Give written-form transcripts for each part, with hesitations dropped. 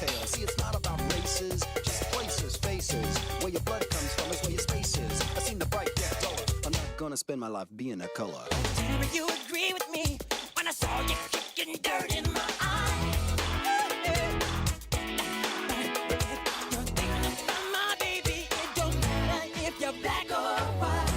tale. See, it's not about races, just places, faces. Where your blood comes from is where your space is. I seen the bright get duller. I'm not gonna spend my life being a color. Tell me you agree with me when I saw you kicking dirt in my eye. You're thinking about my baby. It don't matter if you're black or white.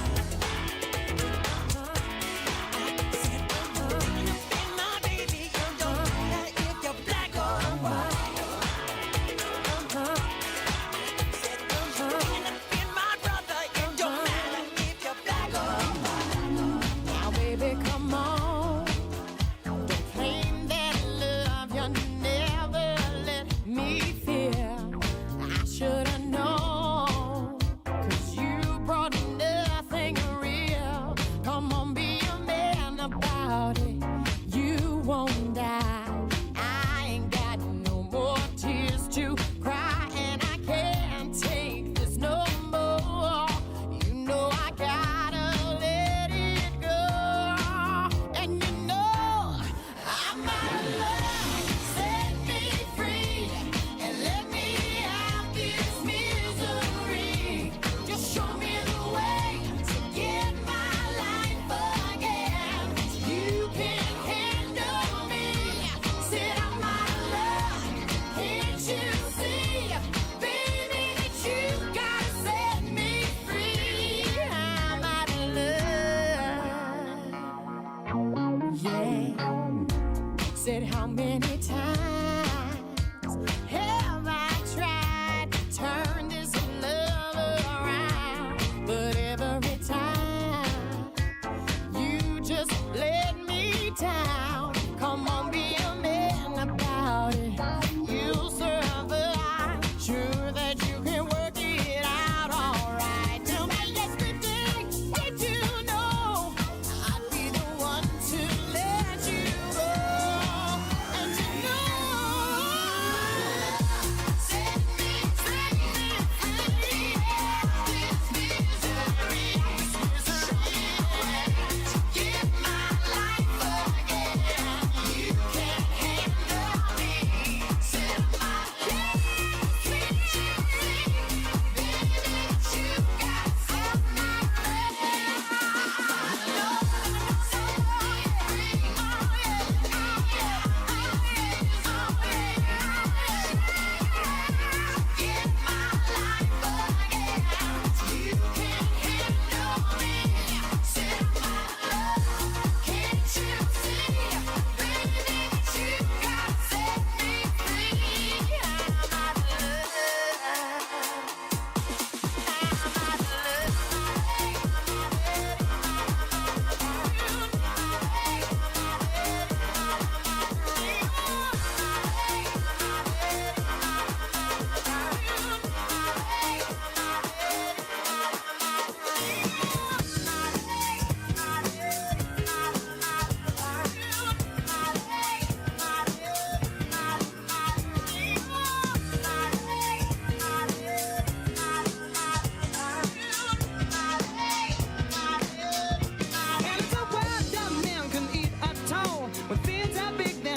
Said how many times have I tried to turn this love around, but every time you just let me down. Come on, be a man about it. You'll survive. Sure that you can work it out alright. Tell me yesterday, did you know I'd be the one to let you go?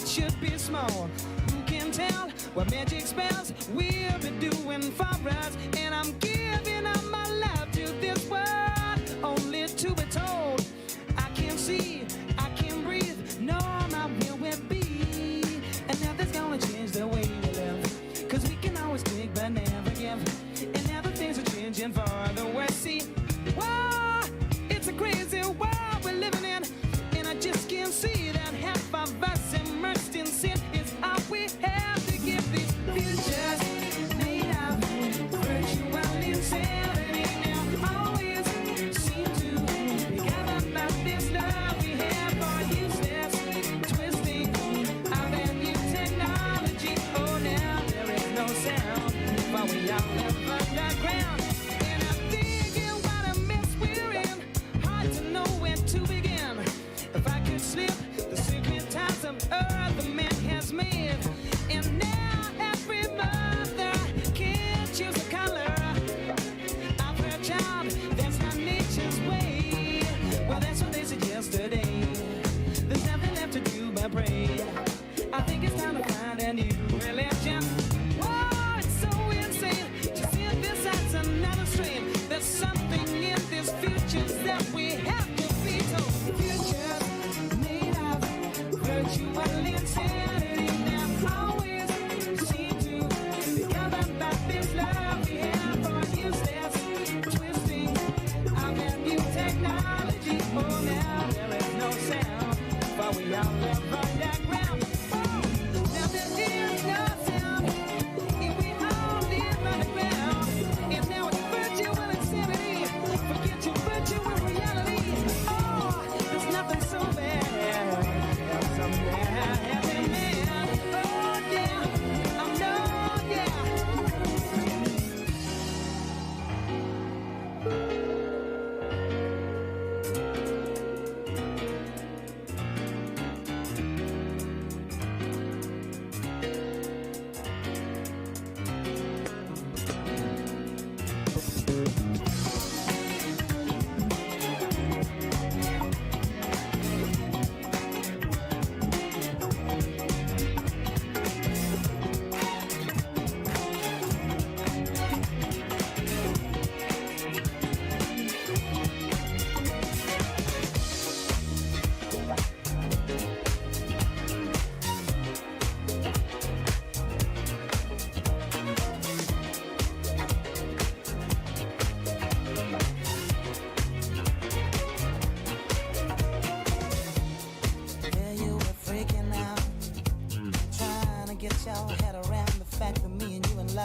Should be small. Who can tell what magic spells we'll be doing for us? And I'm giving up my life to this world, only to be told I can't see, I can't breathe, no, my will will be. And nothing's gonna change the way we live, 'cause we can always take but never give. And now the things are changing for the worse. See, whoa, it's a crazy world we're living in, and I just can't see that half of us immersed in sin is all we have to give. These futures made of virtually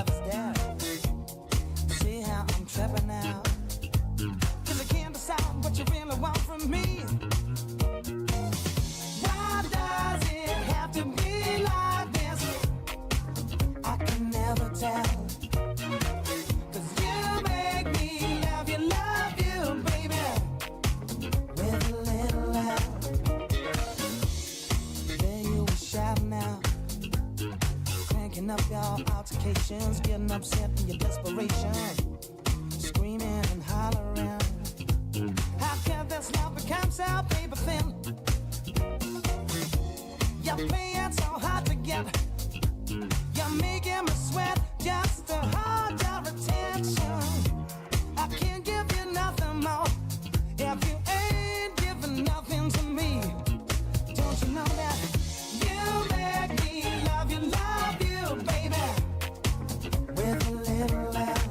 love is dead. See how I'm tripping now. 'Cause I can't decide what you really want from me. Why does it have to be like this? I can never tell. 'Cause you make me love you, baby, with a little love. There you were shouting out, cranking up your altercations, getting upset in your desperation, screaming and hollering. How can this love become so paper thin? You're playing so hard to get. You're making me sweat just to hold your attention. I can't give you nothing more if you ain't giving nothing to me. Don't you know that you make me love you, baby, with a little love?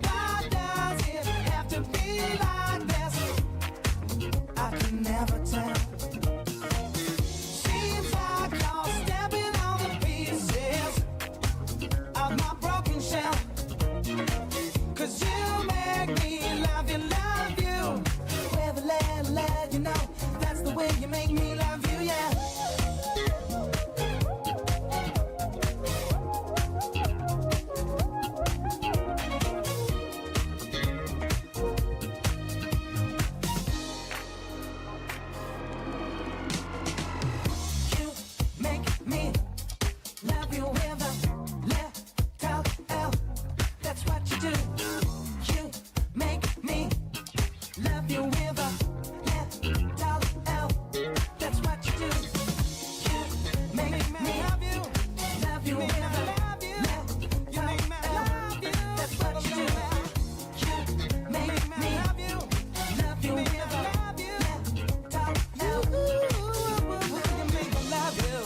Why does it have to be like this? I can never tell. Seems like you're stepping on the pieces of my broken shell. 'Cause you make me love you, with a little love, you know. That's the way you make me love you, yeah. You make me love you with a little L. That's what you do. You make me love you with a little L. That's what you do. You make me love you with a little L. That's what you do. You make me love you with a little L. You make me love you.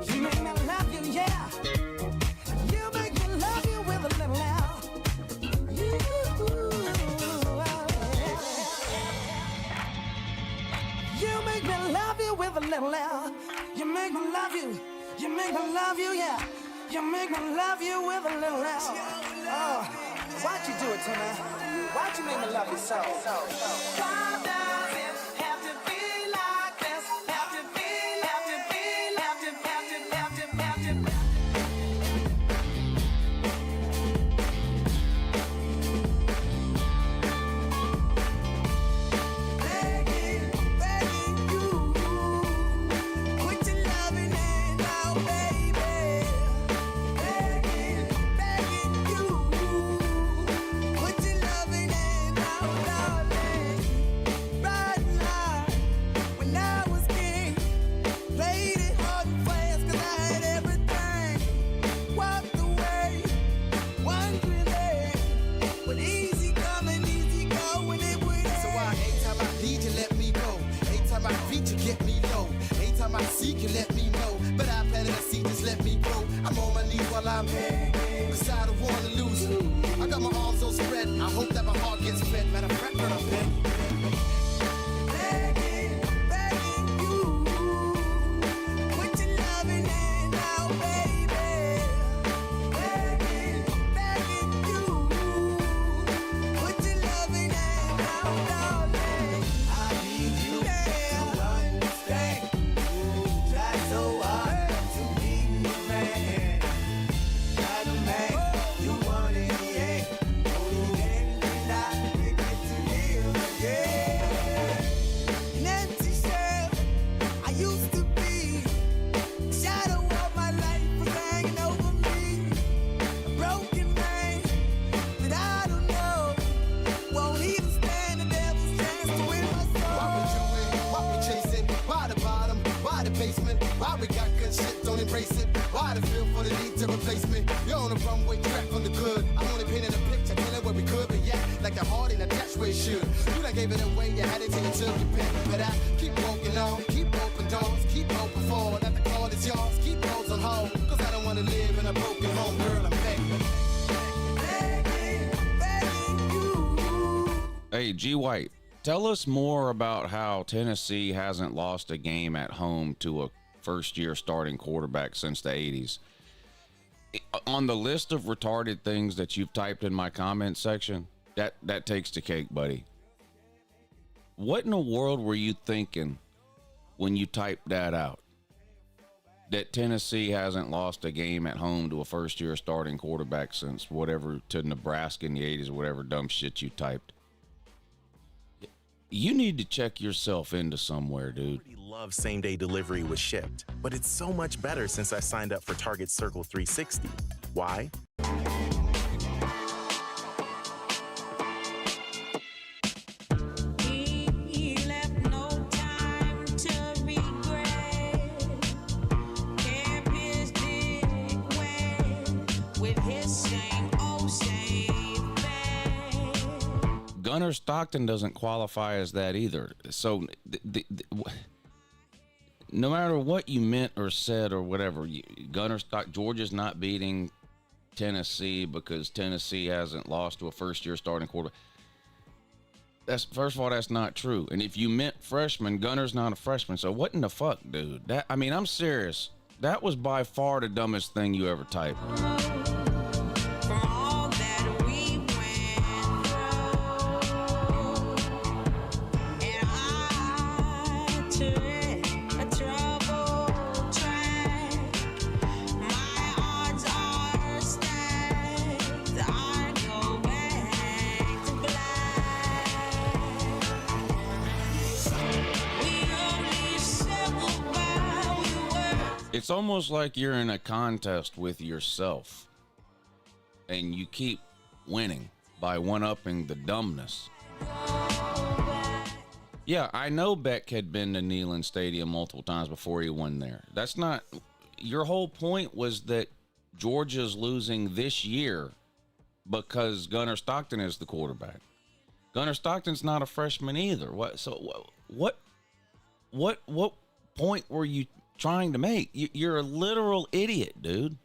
You make me love you, yeah. You make me love you with a little L. You make me love you with a little L. You make me love you. You make me love you, yeah. You make me love you with a little L. Oh, why'd you do it to me? Why'd you make me love you so? Why does it have to be like this? Have to be, have to be, have to, have to, have to, have to. Begging you, put your loving hand out, baby. Begging you, put your loving hand out, darling. Riding high when I was king, played it hard and fast 'cause I had everything. Walked away, wondering, but easy coming, easy going, it would end. So why anytime I need you, let me go. Anytime I beat you, get me low. Anytime I seek you, let me know. But I planted a seed, just let me grow. I'm on my knees while I'm begging, 'cause I don't wanna lose you. I got my arms so spread, I hope that my heart gets fed. Matter of fact, when I'm begging you, put your loving hand out, baby. Begging you, put your loving hand out, darling. I need you to understand. Try so hard to be a man. Like a man, you want it, yeah. Only then can I get to live again. An empty shell I used to be. The shadow of my life was hanging over me. A broken man that I don't know won't even stand the devil's chance to win my soul. Why we doing? Why we chasing? Why the bottom? Why the basement? Why we got good shit? Don't embrace it. Why the feel for the need to replace me? You're on the runway track from the good. I'm only painting a picture, telling where we could be at. Like the heart in a attached where it should. You done gave it away, you had it till you took your pick. But I keep walking on, keep open doors, keep open forward. That the call is yours, keep those on hold. 'Cause I don't wanna live in a broken home, girl, I'm begging. Hey, G White, Tell us more about how Tennessee hasn't lost a game at home to a first-year starting quarterback since the 80s. On the list of retarded things that you've typed in my comment section, that takes the cake, buddy. What in the world were you thinking when you typed that out? That Tennessee hasn't lost a game at home to a first-year starting quarterback since whatever, to Nebraska in the 80s, or whatever dumb shit you typed. You need to check yourself into somewhere, dude. I love same-day delivery with Shipt, but it's so much better since I signed up for Target Circle 360. Why? He left no time to regret. Kept his dick wet with his same old same bag. Gunnar Stockton doesn't qualify as that either. So no matter what you meant or said or whatever, Georgia's not beating Tennessee because Tennessee hasn't lost to a first-year starting quarterback. First of all, that's not true. And if you meant freshman, Gunner's not a freshman. So what in the fuck, dude? I'm serious. That was by far the dumbest thing you ever typed. From all that we went through, and I took a troubled track. My odds are stacked. I go back to black. We only said goodbye. We were. It's almost like you're in a contest with yourself and you keep winning by one-upping the dumbness. Yeah, I know Beck had been to Neyland Stadium multiple times before he won there. That's not... Your whole point was that Georgia's losing this year because Gunnar Stockton is the quarterback. Gunnar Stockton's not a freshman either. What point were you trying to make? You're a literal idiot, dude.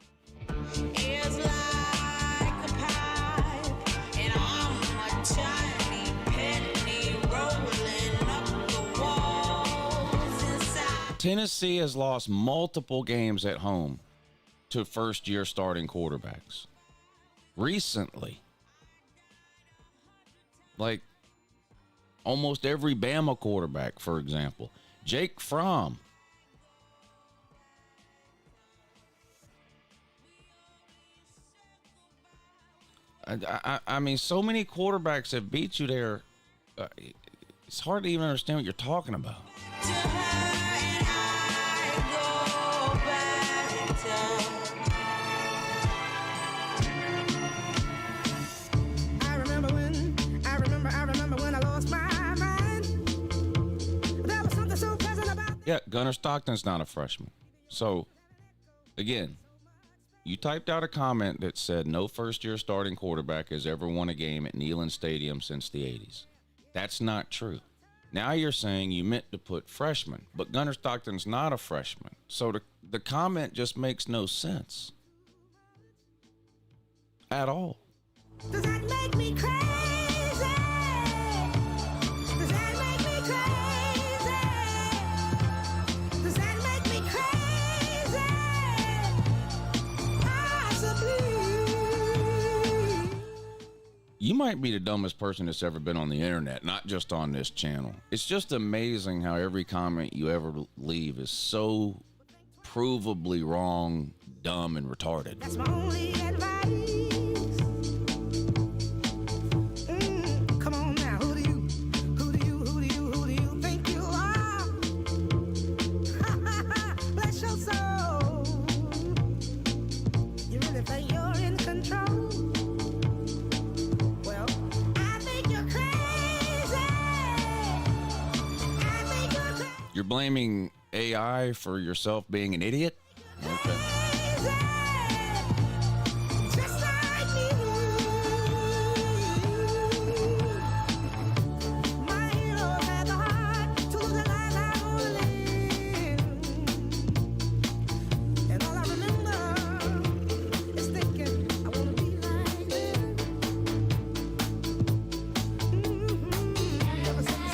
It's like a pipe, and I'm a tiny penny rolling up the walls inside. Tennessee has lost multiple games at home to first-year starting quarterbacks recently. Like almost every Bama quarterback, for example. Jake Fromm. I mean, so many quarterbacks have beat you there. It's hard to even understand what you're talking about. To her and I go back to. I remember when I lost my mind. There was something so pleasant about. Yeah, Gunnar Stockton's not a freshman. So, again, you typed out a comment that said no first-year starting quarterback has ever won a game at Neyland Stadium since the 80s. That's not true. Now you're saying you meant to put freshman, but Gunnar Stockton's not a freshman. So the comment just makes no sense at all. Does that make me crazy? Does that make me crazy? Does that make me crazy? Possibly. You might be the dumbest person that's ever been on the internet, not just on this channel. It's just amazing how every comment you ever leave is so provably wrong, dumb, and retarded. That's my only advice. Come on now, who do you think you are? Bless your soul. You really think you're in control? Well, I think you're crazy. I think you're crazy. You're blaming AI for yourself being an idiot? Okay. Just like you. My hero had the heart to lose the life I wanna live. And all I remember is thinking I wanna be like them. Ever since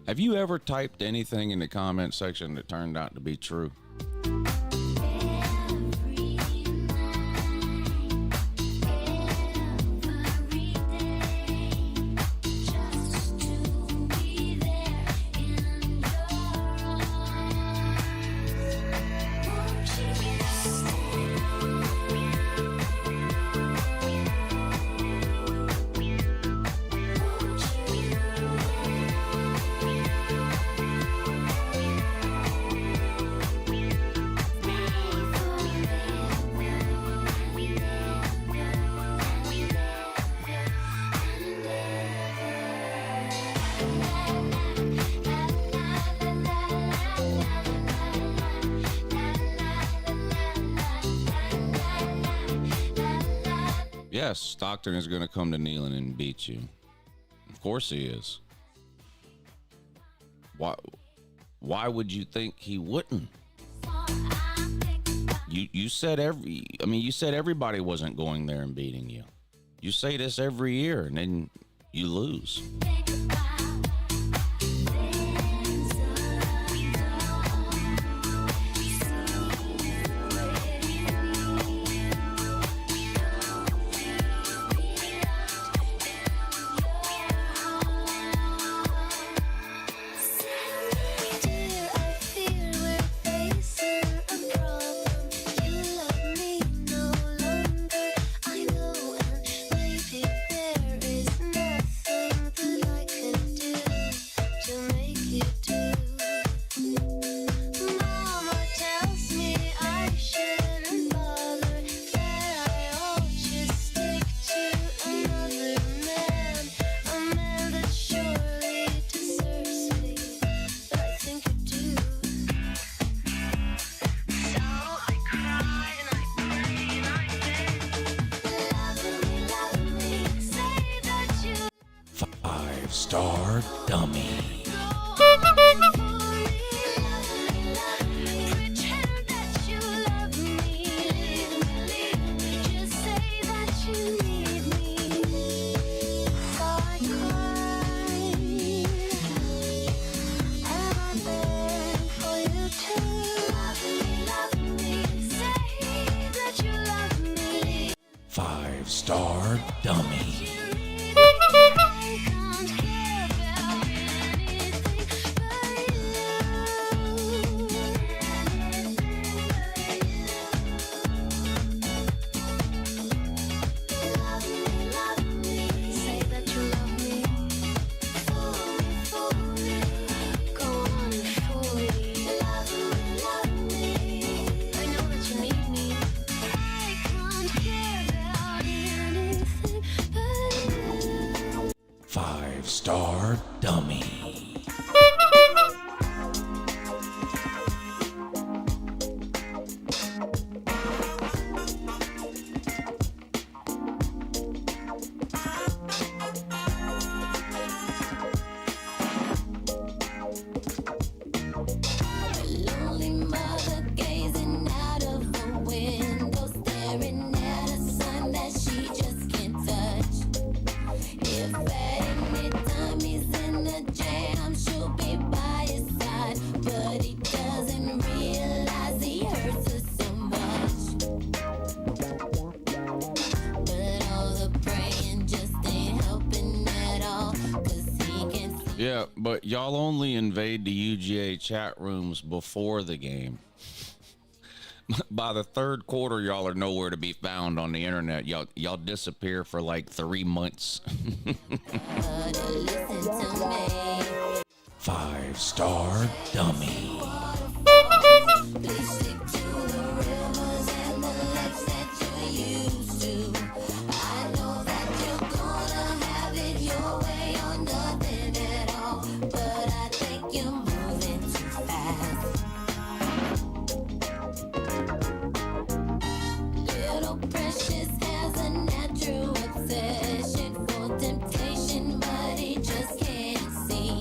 Have you ever typed anything in the comment section that turned out to be true? Yes, Stockton is going to come to Neyland and beat you. Of course he is. Why would you think he wouldn't? You said you said everybody wasn't going there and beating you. You say this every year and then you lose. Star dummy. Five-star dummy. Five-star dummy. Lonely mother gazing out of the window, staring at a sun that she just can't touch. If at any time he's in a jam, she'll be by his side, but he doesn't realize he hurts her so much. But all the praying just ain't helping at all, 'cause he can see. Yeah, but y'all only invade the UGA chat rooms before the game. By the third quarter, y'all are nowhere to be found on the internet. Y'all disappear for like 3 months. Five-star dummy. Please stick to the rivers and the lakes that you're used to. I know that you're gonna have it your way or nothing at all, but I think you're moving too fast. Little Precious has a natural obsession for temptation, but he just can't see.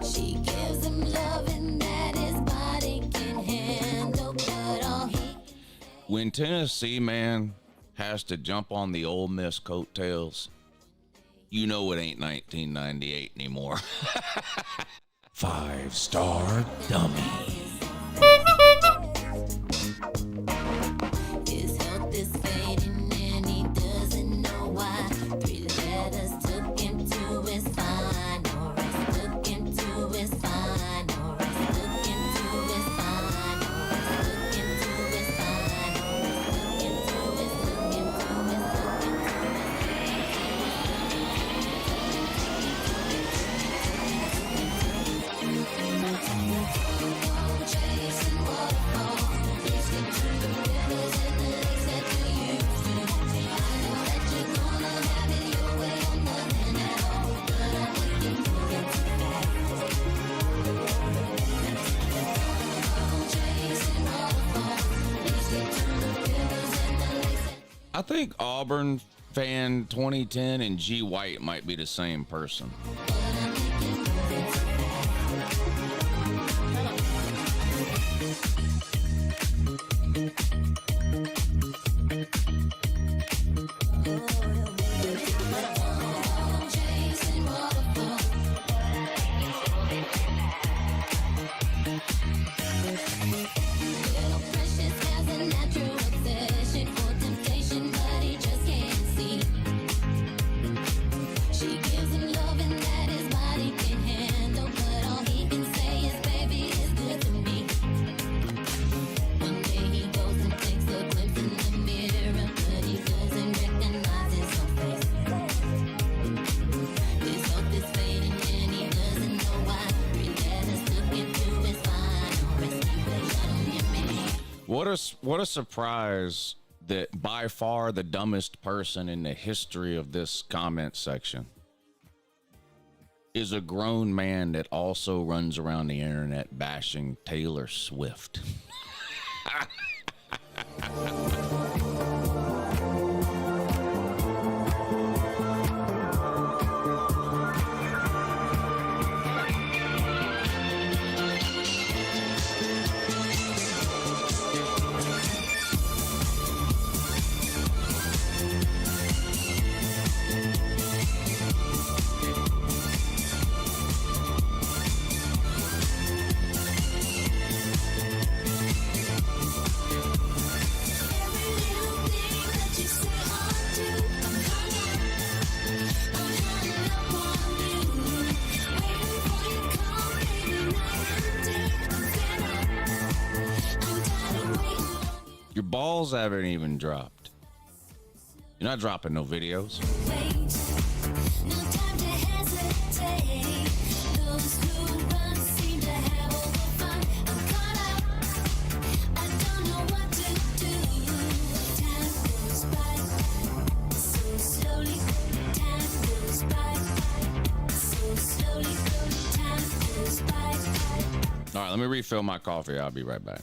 She gives him loving that his body can handle, but all he When Tennessee, man, has to jump on the Ole Miss coattails, You know it ain't 1998 anymore. 5-star dummy. His health is fading and he doesn't know why. 3 letters took him to his final rest. Took him to his final rest. Took him to his final rest. Took him to his final rest. Took him to I think Auburn fan 2010 and G White might be the same person. What a surprise that by far the dumbest person in the history of this comment section is a grown man that also runs around the internet bashing Taylor Swift. Your balls haven't even dropped. You're not dropping no videos. All right, let me refill my coffee. I'll be right back.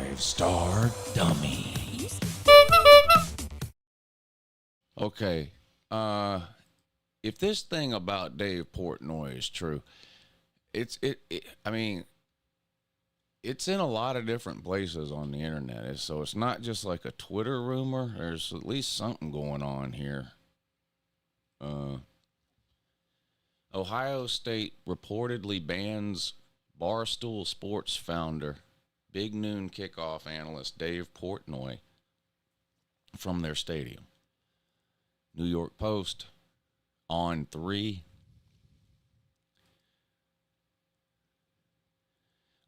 5-star dummy. Okay. If this thing about Dave Portnoy is true, I mean, it's in a lot of different places on the internet. So it's not just like a Twitter rumor. There's at least something going on here. Ohio State reportedly bans Barstool Sports founder, Big Noon Kickoff analyst Dave Portnoy from their stadium. New York Post on 3.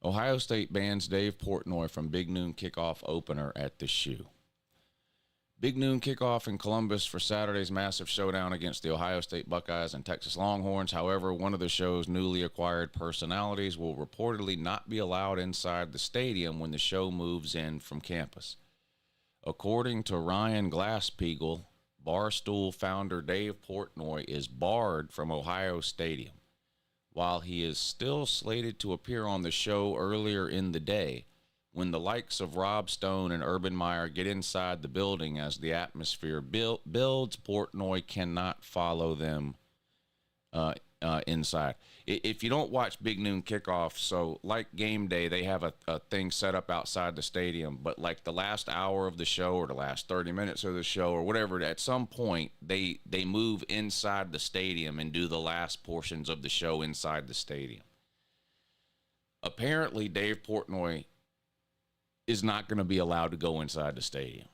Ohio State bans Dave Portnoy from Big Noon Kickoff opener at the Shoe. Big Noon Kickoff in Columbus for Saturday's massive showdown against the Ohio State Buckeyes and Texas Longhorns. However, one of the show's newly acquired personalities will reportedly not be allowed inside the stadium when the show moves in from campus. According to Ryan Glasspiegel, Barstool founder Dave Portnoy is barred from Ohio Stadium. While he is still slated to appear on the show earlier in the day, when the likes of Rob Stone and Urban Meyer get inside the building as the atmosphere builds, Portnoy cannot follow them inside. If you don't watch Big Noon Kickoff, so like game day, they have a thing set up outside the stadium, but like the last hour of the show or the last 30 minutes of the show or whatever, at some point they move inside the stadium and do the last portions of the show inside the stadium. Apparently, Dave Portnoy is not going to be allowed to go inside the stadium.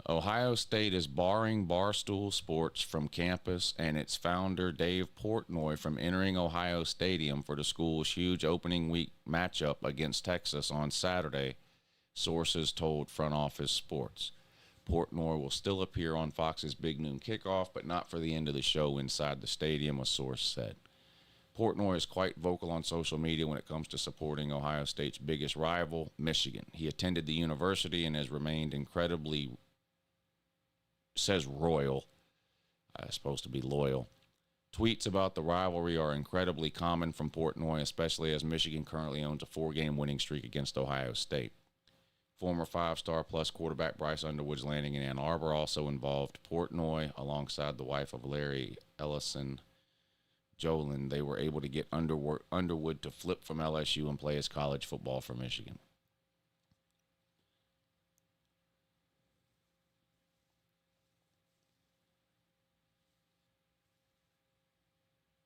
Ohio State is barring Barstool Sports from campus and its founder, Dave Portnoy, from entering Ohio Stadium for the school's huge opening week matchup against Texas on Saturday, sources told Front Office Sports. Portnoy will still appear on Fox's Big Noon Kickoff, but not for the end of the show inside the stadium, a source said. Portnoy is quite vocal on social media when it comes to supporting Ohio State's biggest rival, Michigan. He attended the university and has remained incredibly, says royal, supposed to be loyal. Tweets about the rivalry are incredibly common from Portnoy, especially as Michigan currently owns a 4-game winning streak against Ohio State. Former 5-star plus quarterback Bryce Underwood's landing in Ann Arbor also involved Portnoy alongside the wife of Larry Ellison, Jolin. They were able to get Underwood to flip from LSU and play his college football for Michigan.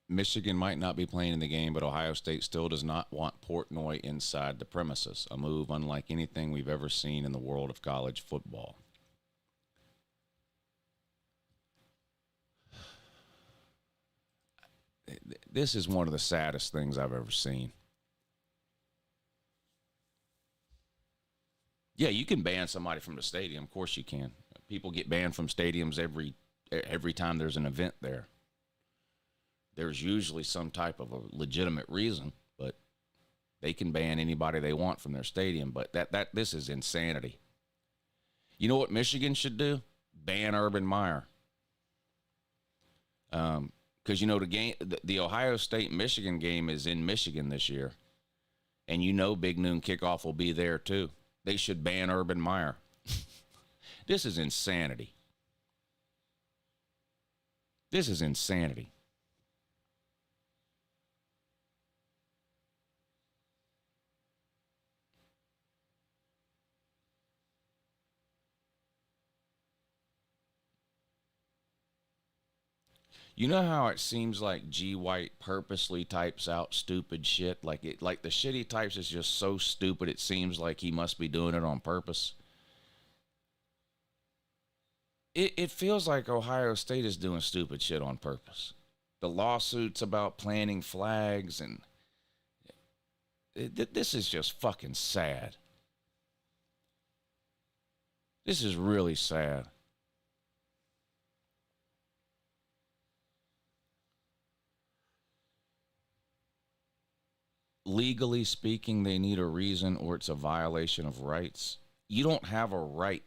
Michigan might not be playing in the game, but Ohio State still does not want Portnoy inside the premises, a move unlike anything we've ever seen in the world of college football. This is one of the saddest things I've ever seen. Yeah, you can ban somebody from the stadium. Of course you can. People get banned from stadiums every time there's an event there. There's usually some type of a legitimate reason, but they can ban anybody they want from their stadium. But this is insanity. You know what Michigan should do? Ban Urban Meyer. Because, you know, the Ohio State-Michigan game is in Michigan this year. And you know Big Noon Kickoff will be there, too. They should ban Urban Meyer. This is insanity. This is insanity. You know how it seems like G. White purposely types out stupid shit? Like the shit he types is just so stupid it seems like he must be doing it on purpose. It feels like Ohio State is doing stupid shit on purpose. The lawsuits about planting flags and this is just fucking sad. This is really sad. Legally speaking, they need a reason or it's a violation of rights. You don't have a right.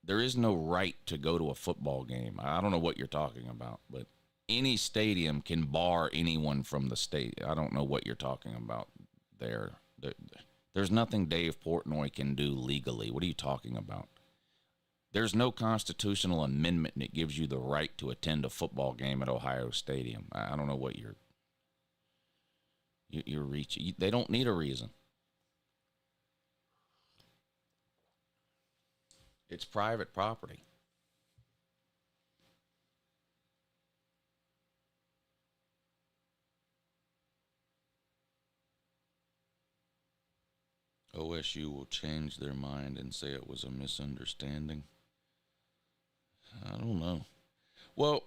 There is no right to go to a football game. I don't know what you're talking about, but any stadium can bar anyone from the stadium. I don't know what you're talking about there. There's nothing Dave Portnoy can do legally. What are you talking about? There's no constitutional amendment that gives you the right to attend a football game at Ohio Stadium. I don't know what you're reaching. They don't need a reason. It's private property. OSU will change their mind and say it was a misunderstanding. I don't know. Well,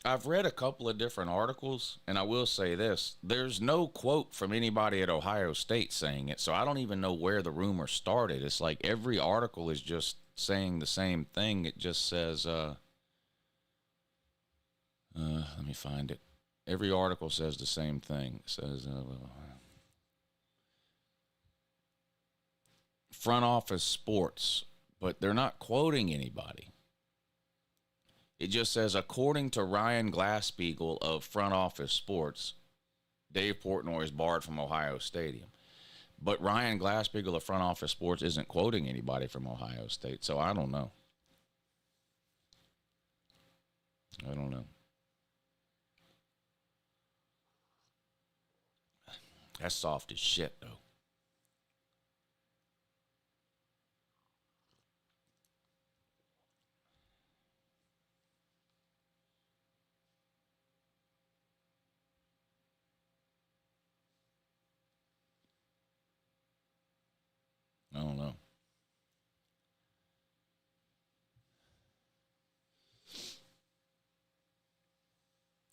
I've read a couple of different articles, and I will say this. There's no quote from anybody at Ohio State saying it, so I don't even know where the rumor started. It's like every article is just saying the same thing. It just says, let me find it. Every article says the same thing. It says, front office sports, but they're not quoting anybody. It just says, according to Ryan Glasspiegel of Front Office Sports, Dave Portnoy is barred from Ohio Stadium. But Ryan Glasspiegel of Front Office Sports isn't quoting anybody from Ohio State, so I don't know. I don't know. That's soft as shit, though. I don't know.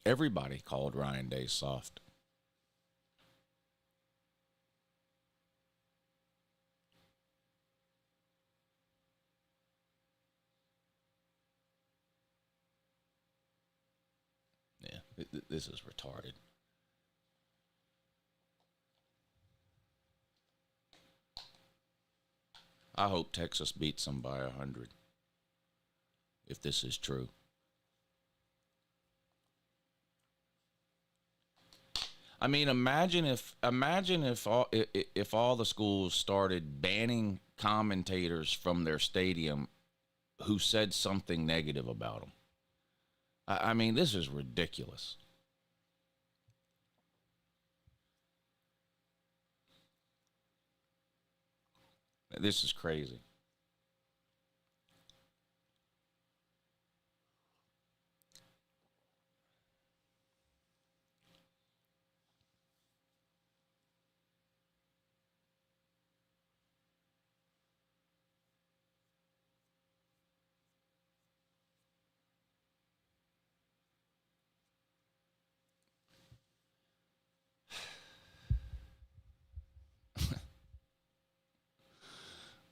Everybody called Ryan Day soft. Yeah, this is retarded. I hope Texas beats them by 100, if this is true. I mean, imagine if all the schools started banning commentators from their stadium who said something negative about them. I mean, this is ridiculous. This is crazy.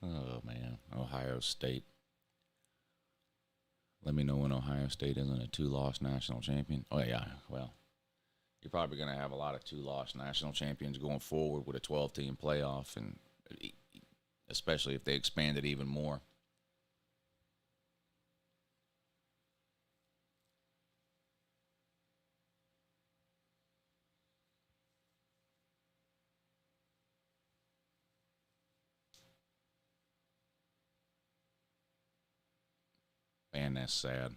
Oh, man. Ohio State. Let me know when Ohio State isn't a two-loss national champion. Oh, yeah. Well, you're probably going to have a lot of two-loss national champions going forward with a 12-team playoff, and especially if they expand it even more. Man, that's sad.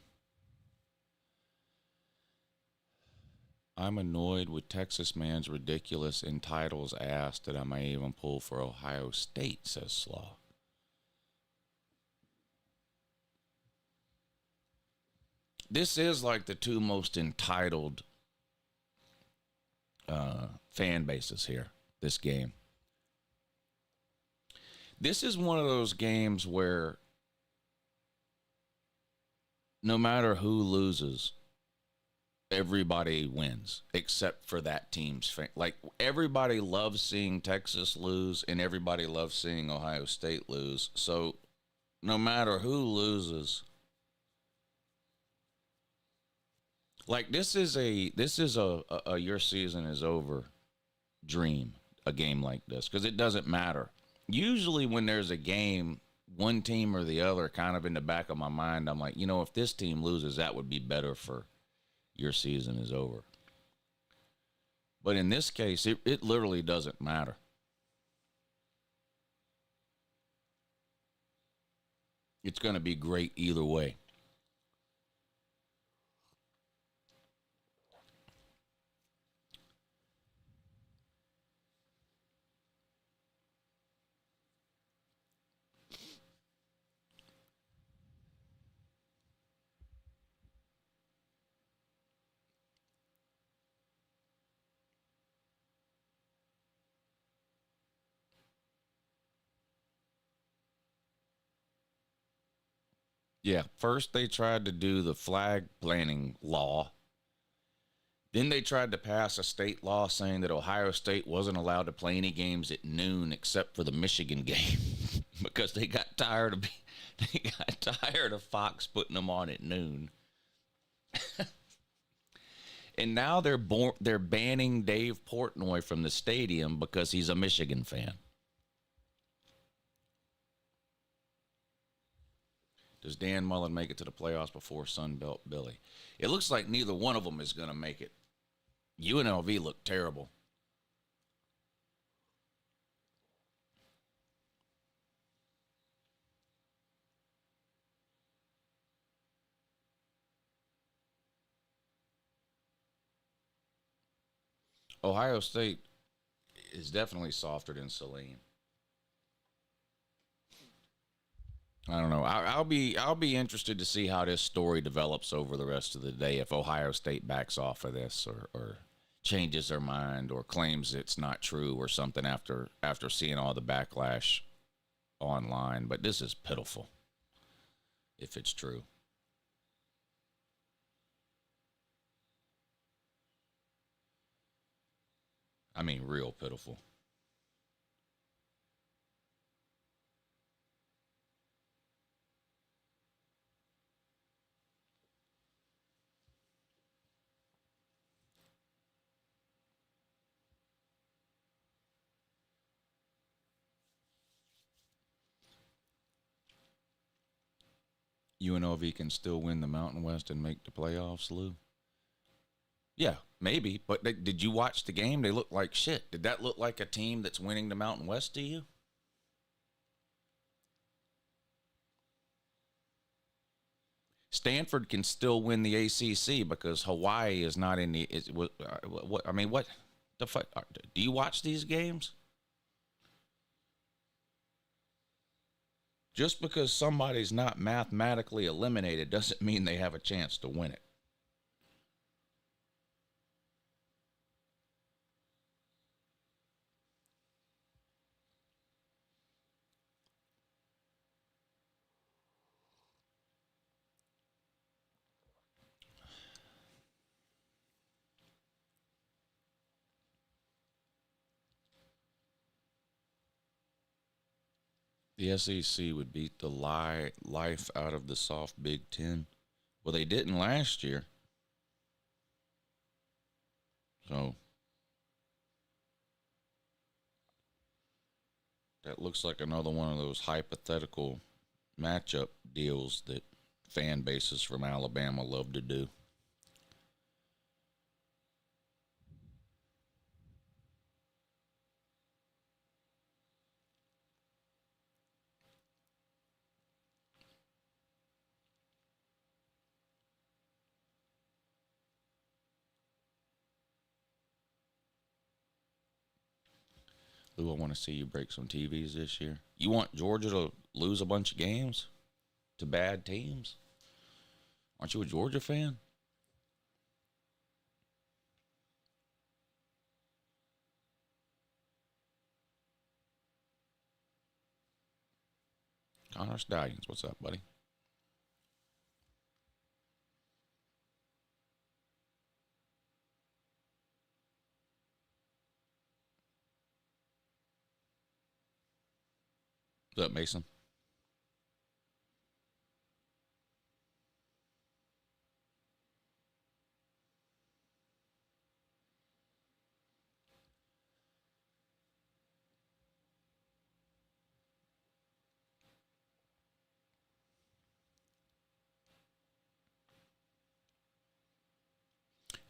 I'm annoyed with Texas man's ridiculous entitles ass that I may even pull for Ohio State, says Slaw. This is like the two most entitled fan bases here, this game. This is one of those games where no matter who loses, everybody wins except for that team's fan. Like, everybody loves seeing Texas lose and everybody loves seeing Ohio State lose. So no matter who loses, like, this is a your season is over dream, a game like this, because it doesn't matter. Usually when there's a game, one team or the other, kind of in the back of my mind, I'm like, if this team loses, that would be better for your season is over. But in this case, it literally doesn't matter. It's going to be great either way. Yeah, first they tried to do the flag planting law. Then they tried to pass a state law saying that Ohio State wasn't allowed to play any games at noon except for the Michigan game because they got tired of Fox putting them on at noon. And now they're banning Dave Portnoy from the stadium because he's a Michigan fan. Does Dan Mullen make it to the playoffs before Sunbelt Billy? It looks like neither one of them is going to make it. UNLV looked terrible. Ohio State is definitely softer than Saline. I don't know. I'll be interested to see how this story develops over the rest of the day. If Ohio State backs off of this, or changes their mind, or claims it's not true, or something after seeing all the backlash online. But this is pitiful. If it's true. I mean, real pitiful. UNLV can still win the Mountain West and make the playoffs, Lou? Yeah, maybe. But did you watch the game? They look like shit. Did that look like a team that's winning the Mountain West to you? Stanford can still win the ACC because Hawaii is not in the. What I mean, what the fuck? Do you watch these games? Just because somebody's not mathematically eliminated doesn't mean they have a chance to win it. The SEC would beat the life out of the soft Big Ten. Well, they didn't last year. So that looks like another one of those hypothetical matchup deals that fan bases from Alabama love to do. Lou, I want to see you break some TVs this year. You want Georgia to lose a bunch of games to bad teams? Aren't you a Georgia fan? Connor Stallions, what's up, buddy? What's up, Mason?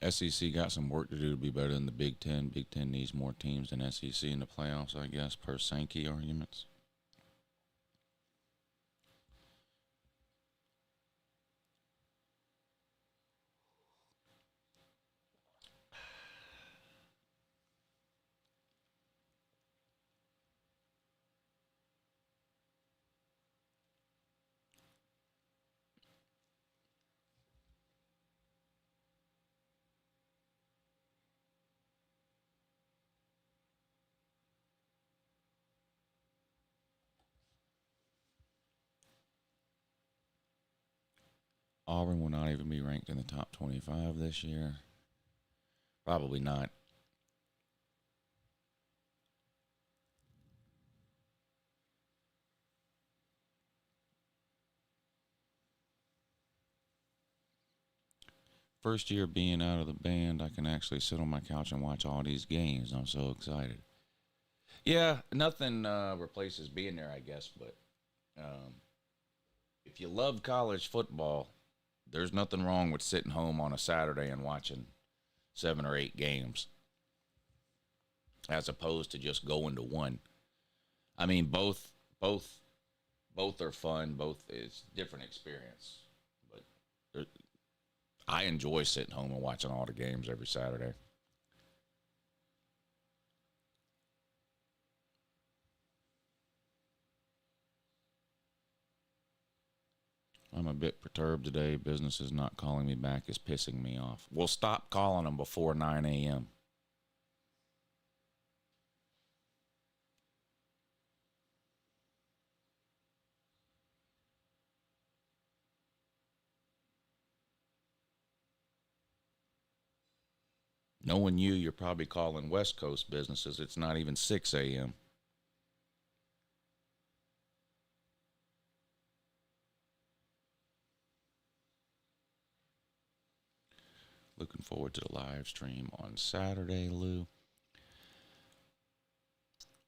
SEC got some work to do to be better than the Big Ten. Big Ten needs more teams than SEC in the playoffs, I guess, per Sankey arguments. Auburn will not even be ranked in the top 25 this year. Probably not. First year being out of the band, I can actually sit on my couch and watch all these games. I'm so excited. Yeah, nothing replaces being there, I guess, but if you love college football, there's nothing wrong with sitting home on a Saturday and watching 7 or 8 games as opposed to just going to one. I mean, both are fun. Both is different experience, but I enjoy sitting home and watching all the games every Saturday. I'm a bit perturbed today. Business is not calling me back. Is pissing me off. Well, stop calling them before 9 a.m. Knowing you, you're probably calling West Coast businesses. It's not even 6 a.m. Looking forward to the live stream on Saturday, Lou.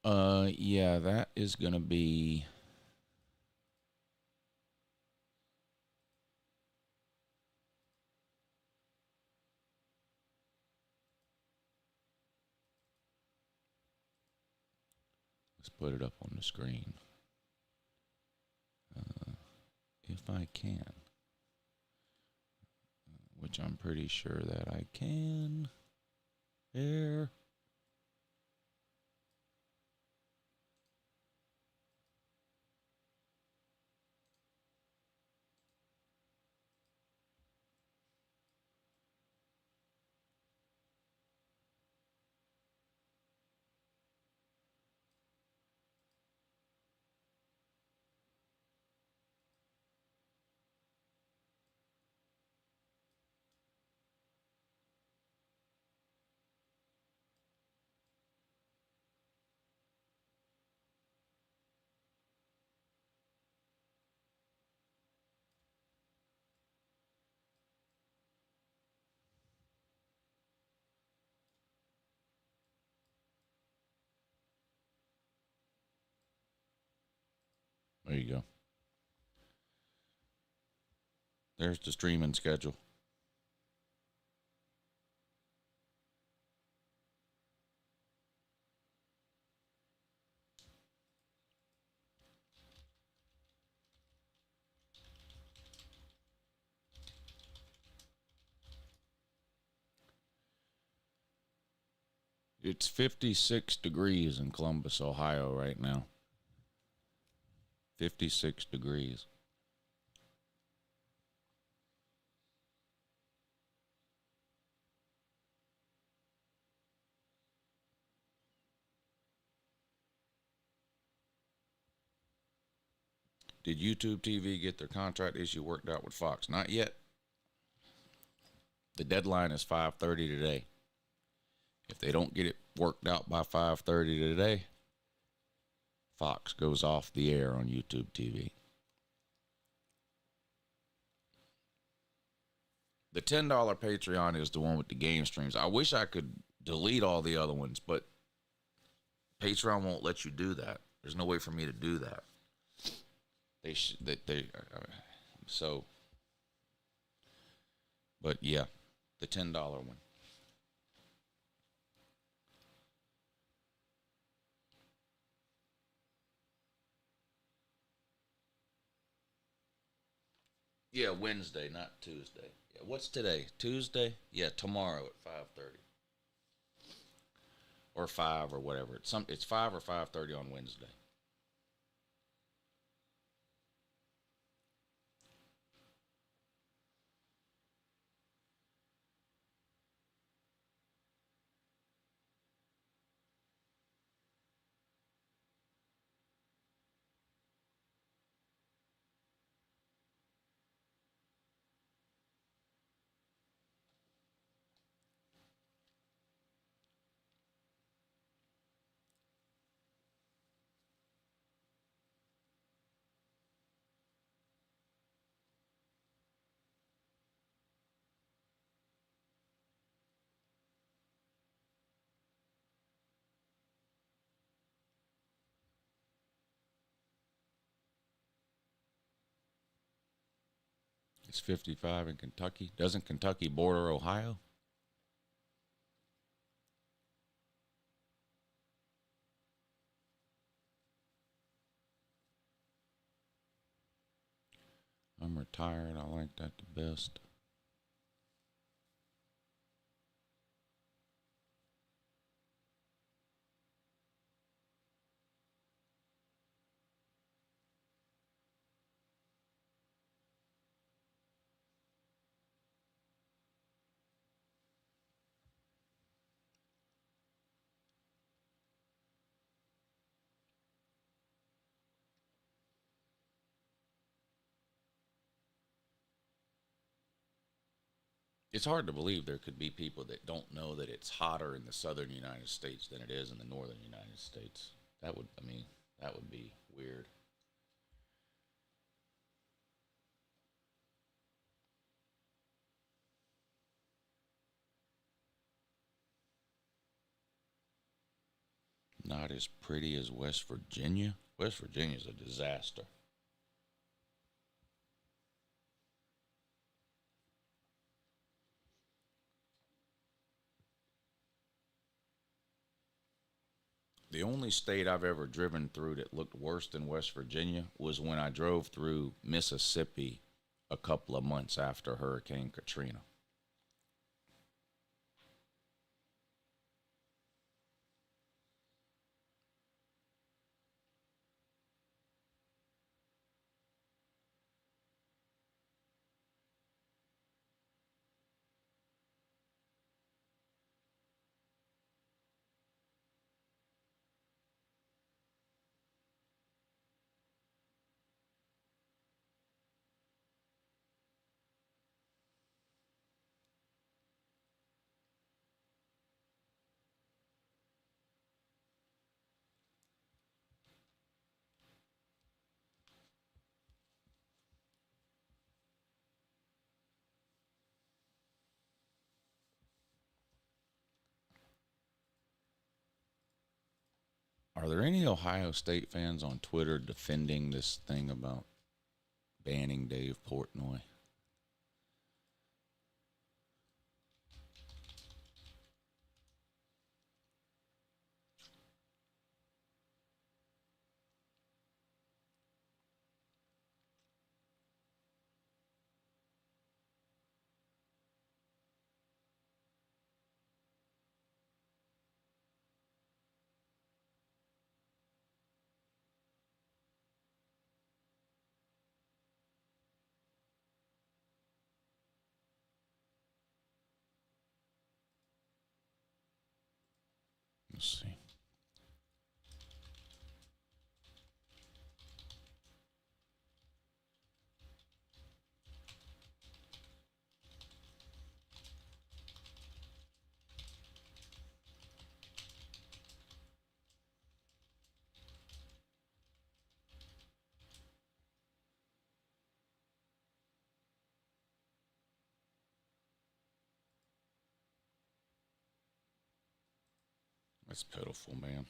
Yeah, that is going to be... Let's put it up on the screen. If I can. Which I'm pretty sure that I can. There. There you go. There's the streaming schedule. It's 56 degrees in Columbus, Ohio right now. 56 degrees. Did YouTube TV get their contract issue worked out with Fox? Not yet. The deadline is 5:30 today. If they don't get it worked out by 5:30 today, Fox goes off the air on YouTube TV. The $10 Patreon is the one with the game streams. I wish I could delete all the other ones, but Patreon won't let you do that. There's no way for me to do that. So, but yeah, the $10 one. Yeah, Wednesday, not Tuesday. Yeah, what's today? Tuesday? Yeah, tomorrow at 5:30 or 5 or whatever. It's 5 or 5:30 on Wednesday. It's 55 in Kentucky. Doesn't Kentucky border Ohio? I'm retired. I like that the best. It's hard to believe there could be people that don't know that it's hotter in the southern United States than it is in the northern United States. That would be weird. Not as pretty as West Virginia. West Virginia's a disaster. The only state I've ever driven through that looked worse than West Virginia was when I drove through Mississippi a couple of months after Hurricane Katrina. Are there any Ohio State fans on Twitter defending this thing about banning Dave Portnoy? Let's see. That's pitiful, man.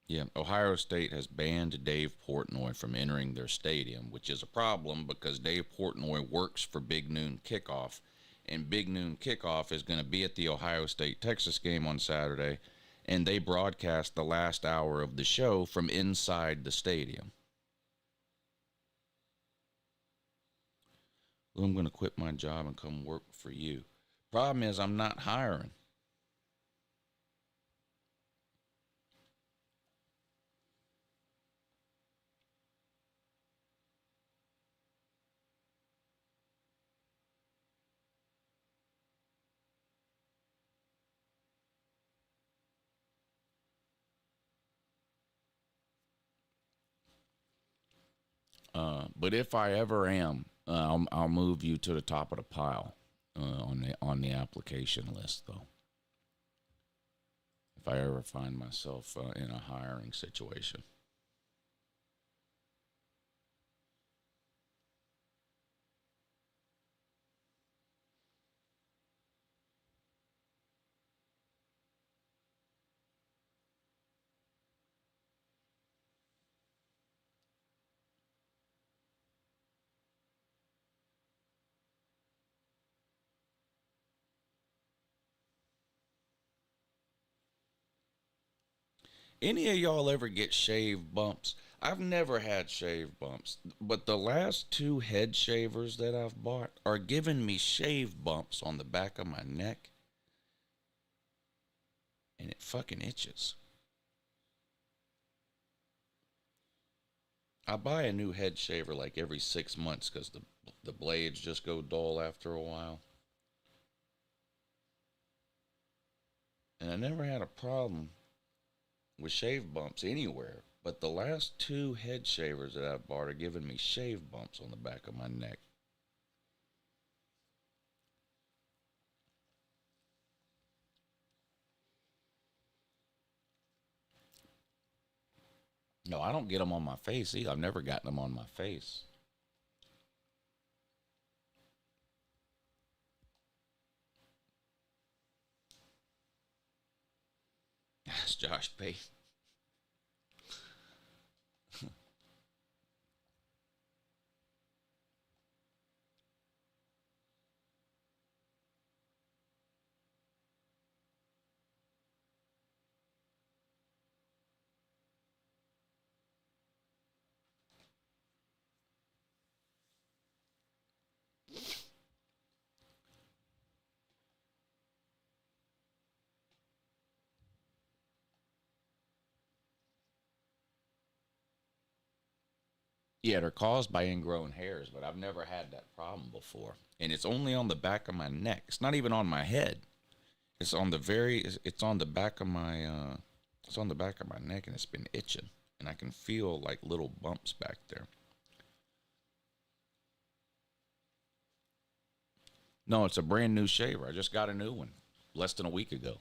Yeah, Ohio State has banned Dave Portnoy from entering their stadium, which is a problem because Dave Portnoy works for Big Noon Kickoff, and Big Noon Kickoff is going to be at the Ohio State-Texas game on Saturday, and they broadcast the last hour of the show from inside the stadium. Well, I'm going to quit my job and come work for you. Problem is, I'm not hiring. But if I ever am, I'll move you to the top of the pile on the application list, though. If I ever find myself in a hiring situation. Any of y'all ever get shave bumps? I've never had shave bumps, but the last two head shavers that I've bought are giving me shave bumps on the back of my neck, and it fucking itches. I buy a new head shaver like every 6 months because the blades just go dull after a while. And I never had a problem with shave bumps anywhere, but the last two head shavers that I've bought are giving me shave bumps on the back of my neck. No, I don't get them on my face either. I've never gotten them on my face. That's Josh Payne. Yeah, they're caused by ingrown hairs, but I've never had that problem before. And it's only on the back of my neck. It's not even on my head. It's on it's on the back of my, it's on the back of my neck, and it's been itching. And I can feel like little bumps back there. No, it's a brand new shaver. I just got a new one less than a week ago.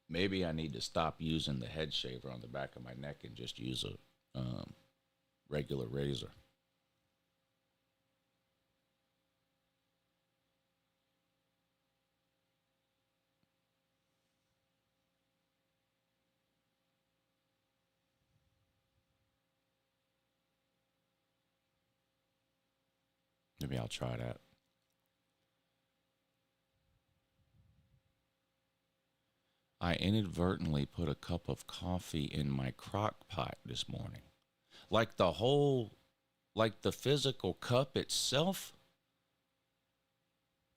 Maybe I need to stop using the head shaver on the back of my neck and just use a regular razor. Maybe I'll try that. I inadvertently put a cup of coffee in my crock pot this morning. Like the physical cup itself,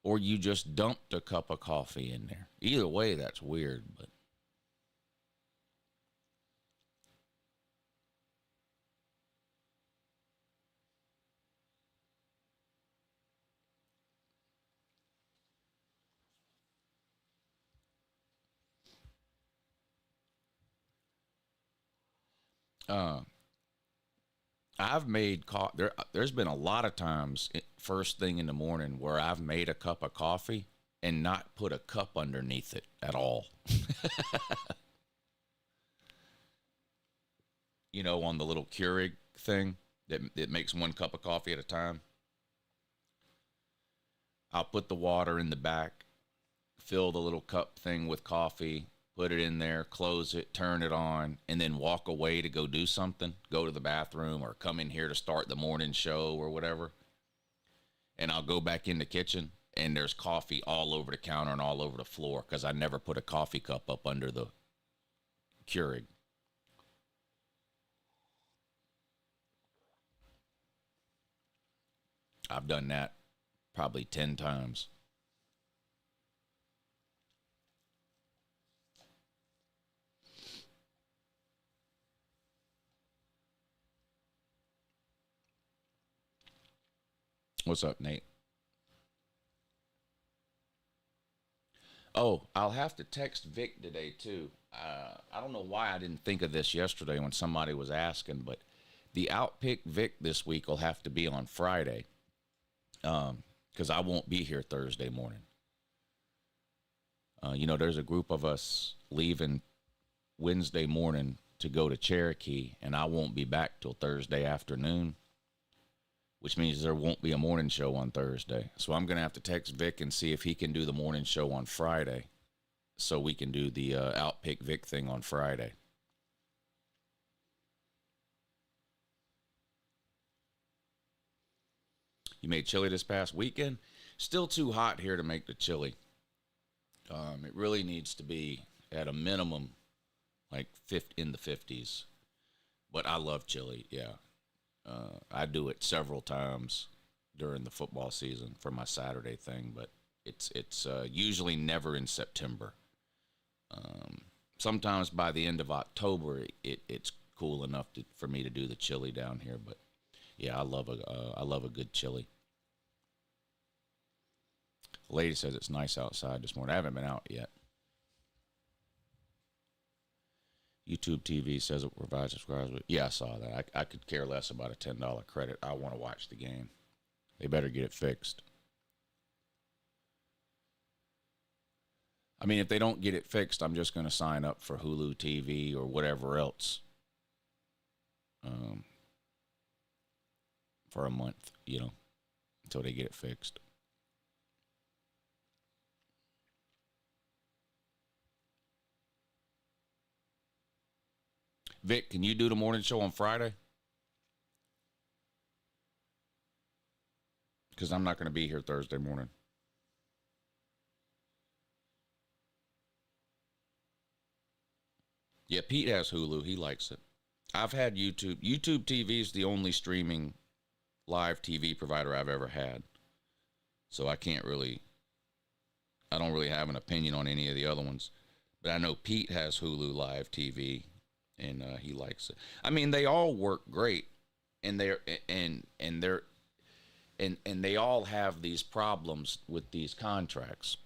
or you just dumped a cup of coffee in there. Either way, that's weird, but. I've made there's been a lot of times first thing in the morning where I've made a cup of coffee and not put a cup underneath it at all. You know, on the little Keurig thing that makes one cup of coffee at a time. I'll put the water in the back, fill the little cup thing with coffee, put it in there, close it, turn it on, and then walk away to go do something, go to the bathroom or come in here to start the morning show or whatever. And I'll go back in the kitchen, and there's coffee all over the counter and all over the floor because I never put a coffee cup up under the Keurig. I've done that probably 10 times. What's up, Nate? Oh, I'll have to text Vic today, too. I don't know why I didn't think of this yesterday when somebody was asking, but the Outpick Vic this week will have to be on Friday because I won't be here Thursday morning. There's a group of us leaving Wednesday morning to go to Cherokee, and I won't be back till Thursday afternoon, which means there won't be a morning show on Thursday. So I'm going to have to text Vic and see if he can do the morning show on Friday so we can do the Outpick Vic thing on Friday. You made chili this past weekend? Still too hot here to make the chili. It really needs to be at a minimum like in the 50s. But I love chili, yeah. I do it several times during the football season for my Saturday thing, but it's usually never in September. Sometimes by the end of October, it's cool enough for me to do the chili down here. But yeah, I love a good chili. The lady says it's nice outside this morning. I haven't been out yet. YouTube TV says it provides subscribers with. Yeah, I saw that. I could care less about a $10 credit. I want to watch the game. They better get it fixed. I mean, if they don't get it fixed, I'm just going to sign up for Hulu TV or whatever else for a month, until they get it fixed. Vic, can you do the morning show on Friday? Because I'm not going to be here Thursday morning. Yeah, Pete has Hulu. He likes it. I've had YouTube. YouTube TV is the only streaming live TV provider I've ever had. So I don't really have an opinion on any of the other ones. But I know Pete has Hulu live TV. And he likes it. I mean, they all work great, and they all have these problems with these contracts.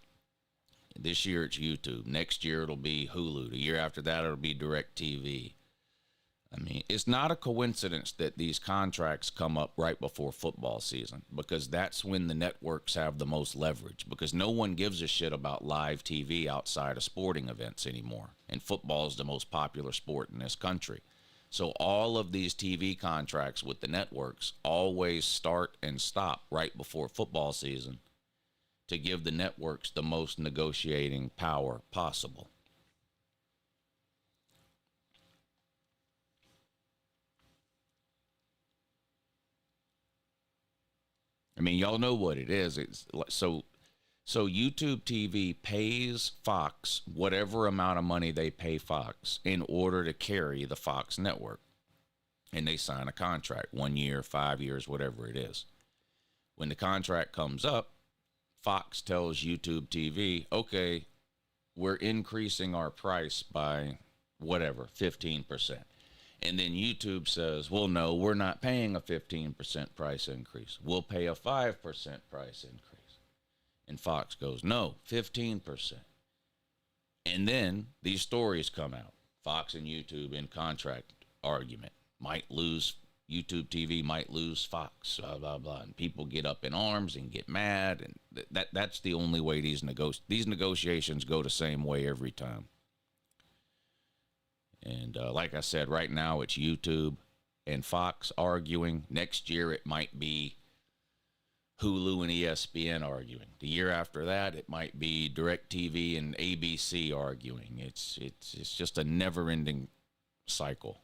This year it's YouTube. Next year it'll be Hulu. The year after that it'll be DirecTV. I mean, it's not a coincidence that these contracts come up right before football season, because that's when the networks have the most leverage, because no one gives a shit about live TV outside of sporting events anymore. And football is the most popular sport in this country. So all of these TV contracts with the networks always start and stop right before football season to give the networks the most negotiating power possible. I mean, y'all know what it is. It's so YouTube TV pays Fox whatever amount of money they pay Fox in order to carry the Fox network. And they sign a contract, 1 year, 5 years, whatever it is. When the contract comes up, Fox tells YouTube TV, okay, we're increasing our price by whatever, 15%. And then YouTube says, well, no, we're not paying a 15% price increase. We'll pay a 5% price increase. And Fox goes, no, 15%. And then these stories come out. Fox and YouTube in contract argument. YouTube TV might lose Fox, blah, blah, blah. And people get up in arms and get mad. And that's the only way these negotiations go the same way every time. And like I said, right now it's YouTube and Fox arguing. Next year it might be Hulu and ESPN arguing. The year after that, it might be DirecTV and ABC arguing. It's just a never-ending cycle.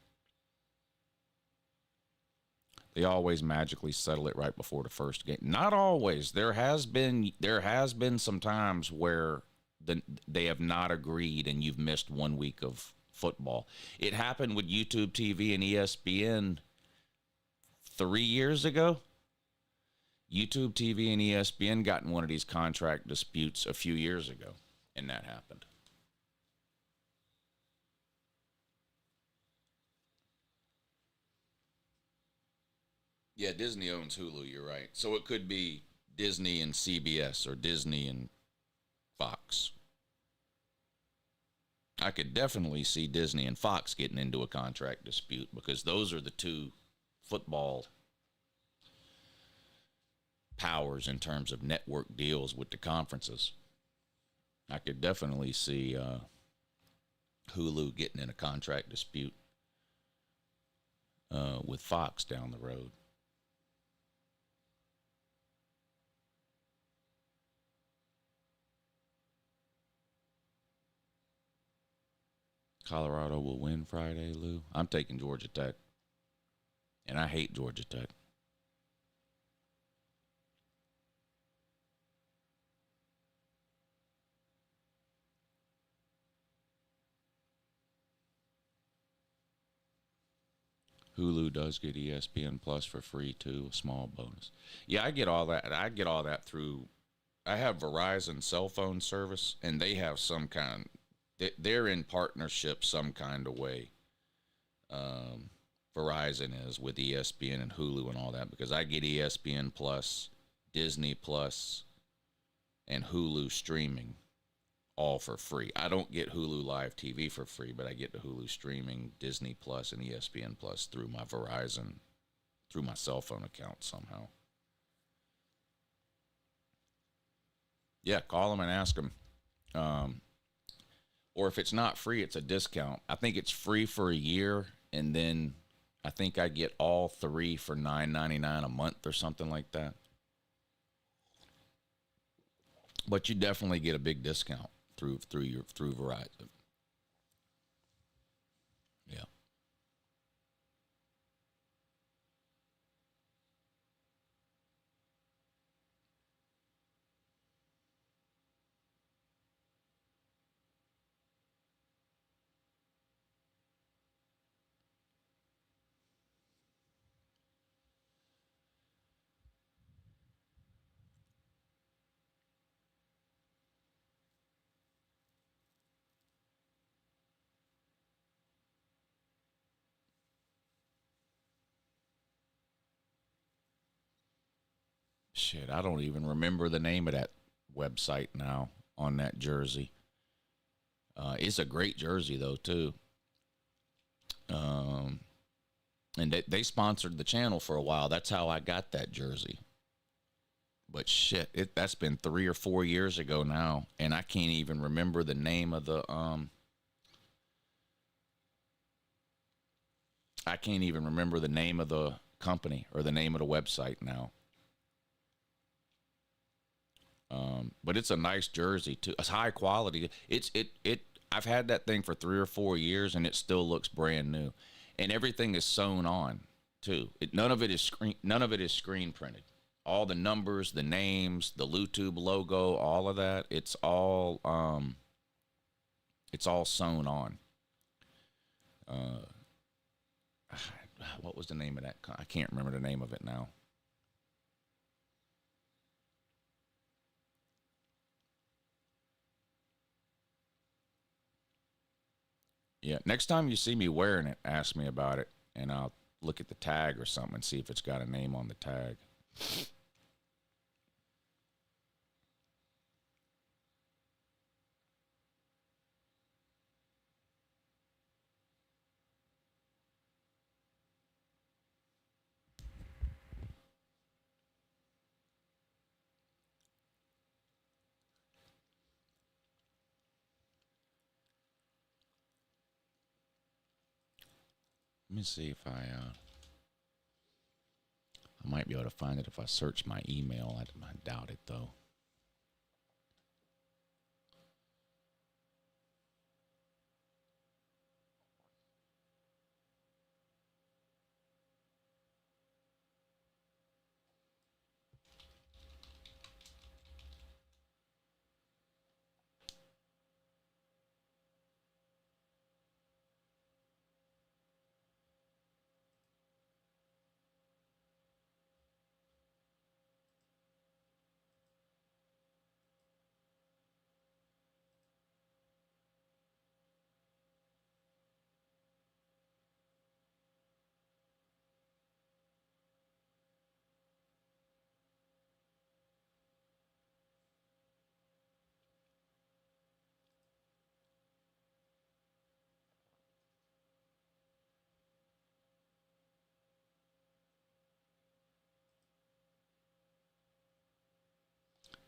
They always magically settle it right before the first game. Not always. There has been some times where they have not agreed and you've missed 1 week of football. It happened with YouTube TV and ESPN 3 years ago. YouTube TV and ESPN got in one of these contract disputes a few years ago, and that happened. Yeah, Disney owns Hulu, you're right. So it could be Disney and CBS or Disney and Fox. I could definitely see Disney and Fox getting into a contract dispute because those are the two football powers in terms of network deals with the conferences. I could definitely see Hulu getting in a contract dispute with Fox down the road. Colorado will win Friday, Lou. I'm taking Georgia Tech. And I hate Georgia Tech. Hulu does get ESPN Plus for free too, a small bonus. Yeah, I get all that. I get all that through. I have Verizon cell phone service, and they have some kind. They're in partnership some kind of way. Verizon is with ESPN and Hulu and all that because I get ESPN Plus, Disney Plus, and Hulu streaming all for free. I don't get Hulu Live TV for free, but I get the Hulu streaming, Disney Plus, and ESPN Plus through my Verizon, through my cell phone account somehow. Yeah, call them and ask them. Or if it's not free, it's a discount. I think it's free for a year, and then I think I get all three for $9.99 a month or something like that. But you definitely get a big discount through Verizon. Yeah. Shit, I don't even remember the name of that website now on that jersey. It's a great jersey, though, too. And they sponsored the channel for a while. That's how I got that jersey. But shit, that's been 3 or 4 years ago now, and I can't even remember the name of the I can't even remember the name of the company or the name of the website now. But it's a nice jersey too. It's high quality. I've had that thing for 3 or 4 years, and it still looks brand new. And everything is sewn on too. None of it is screen printed. All the numbers, the names, the LoutubeHere logo, all of that. It's all sewn on. What was the name of that? I can't remember the name of it now. Yeah, next time you see me wearing it, ask me about it, and I'll look at the tag or something and see if it's got a name on the tag. Let me see if I might be able to find it if I search my email. I doubt it, though.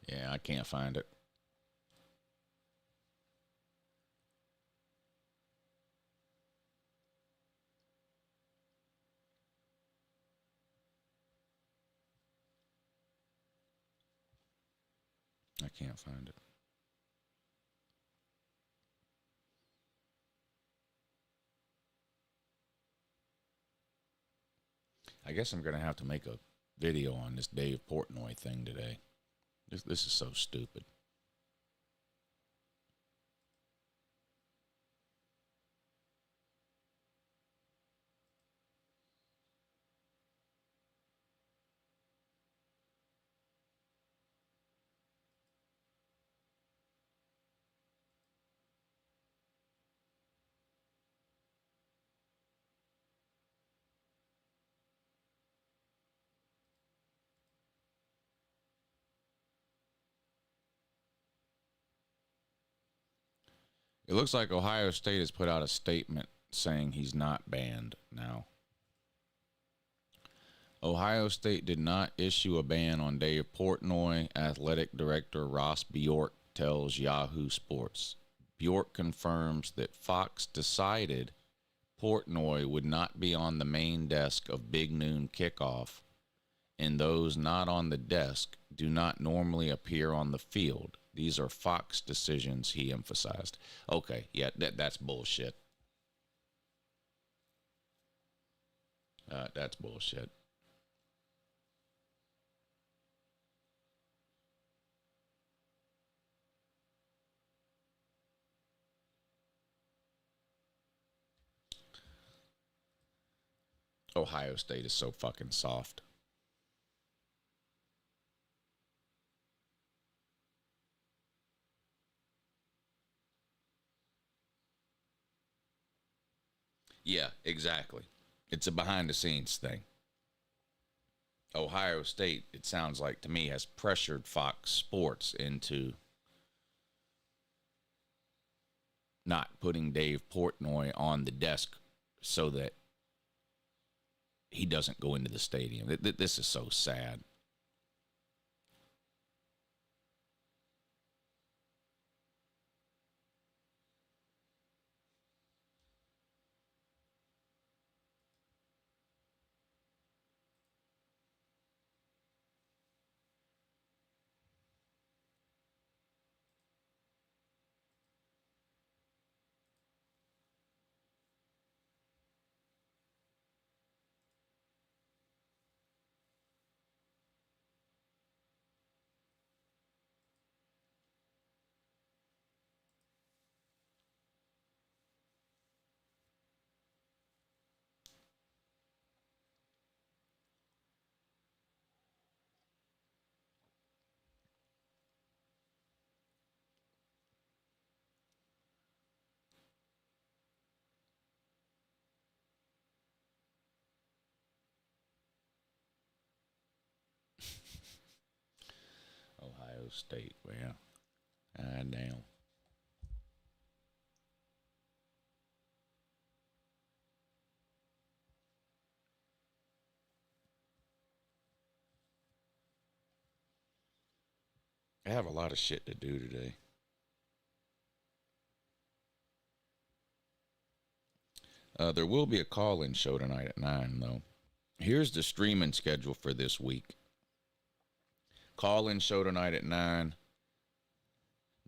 Yeah, I can't find it. I can't find it. I guess I'm going to have to make a video on this Dave Portnoy thing today. This is so stupid. It looks like Ohio State has put out a statement saying he's not banned now. Ohio State did not issue a ban on Dave Portnoy, athletic director Ross Bjork tells Yahoo Sports. Bjork confirms that Fox decided Portnoy would not be on the main desk of Big Noon Kickoff, and those not on the desk do not normally appear on the field. These are Fox decisions, he emphasized. Okay, yeah, that's bullshit. That's bullshit. Ohio State is so fucking soft. Yeah, exactly. It's a behind the scenes thing. Ohio State, it sounds like to me, has pressured Fox Sports into not putting Dave Portnoy on the desk so that he doesn't go into the stadium. This is so sad. Ohio State, well, damn. I have a lot of shit to do today. There will be a call-in show tonight at 9, though. Here's the streaming schedule for this week. Call-in show tonight at 9.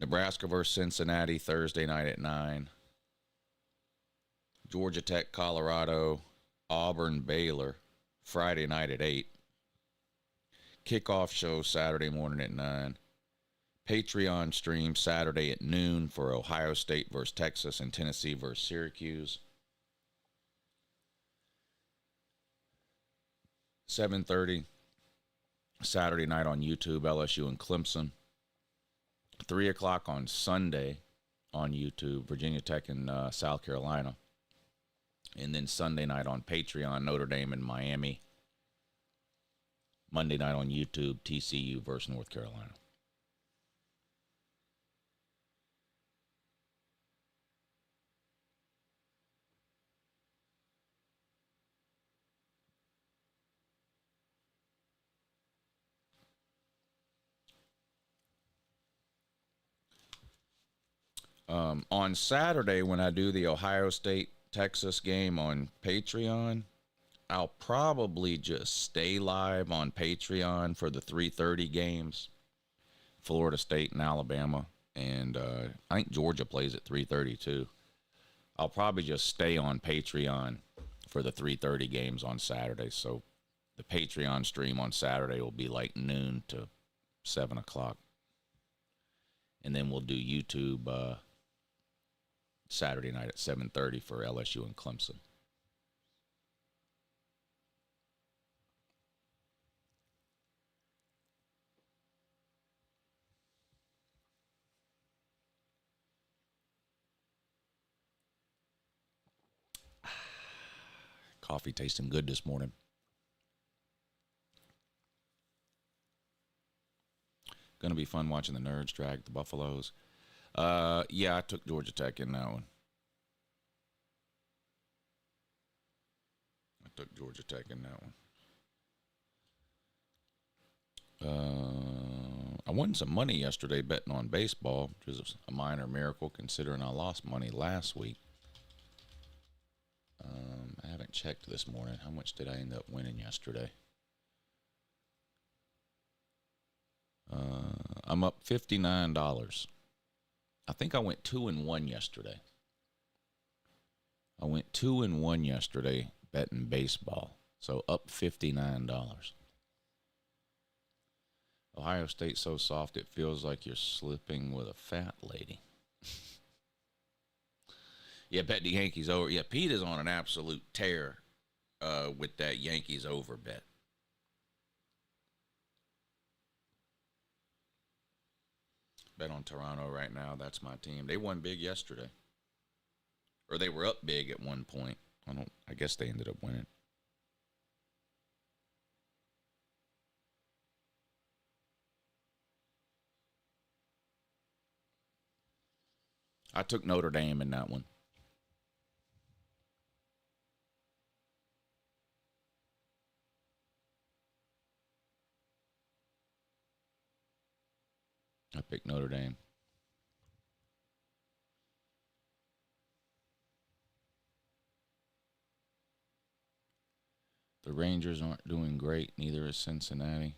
Nebraska versus Cincinnati Thursday night at 9. Georgia Tech, Colorado, Auburn, Baylor Friday night at 8. Kickoff show Saturday morning at 9. Patreon stream Saturday at noon for Ohio State versus Texas and Tennessee versus Syracuse. 7:30 Saturday night on YouTube, LSU and Clemson. 3 o'clock on Sunday on YouTube, Virginia Tech and South Carolina. And then Sunday night on Patreon, Notre Dame and Miami. Monday night on YouTube, TCU versus North Carolina. On Saturday, when I do the Ohio State-Texas game on Patreon, I'll probably just stay live on Patreon for the 3:30 games, Florida State and Alabama, and I think Georgia plays at 3:30 too. I'll probably just stay on Patreon for the 3:30 games on Saturday, so the Patreon stream on Saturday will be like noon to 7 o'clock. And then we'll do YouTube Saturday night at 7:30 for LSU and Clemson. Coffee tasting good this morning. Going to be fun watching the Nerds drag the Buffaloes. Yeah, I took Georgia Tech in that one. I won some money yesterday betting on baseball, which is a minor miracle considering I lost money last week. I haven't checked this morning. How much did I end up winning yesterday? I'm up $59. I think I went 2-1 yesterday. I went 2-1 yesterday betting baseball. So up $59. Ohio State's so soft it feels like you're slipping with a fat lady. Yeah, bet the Yankees over. Yeah, Pete is on an absolute tear with that Yankees over bet. Bet on Toronto right now. That's my team. They won big yesterday. Or they were up big at one point. I guess they ended up winning. I took Notre Dame in that one. I picked Notre Dame. The Rangers aren't doing great. Neither is Cincinnati.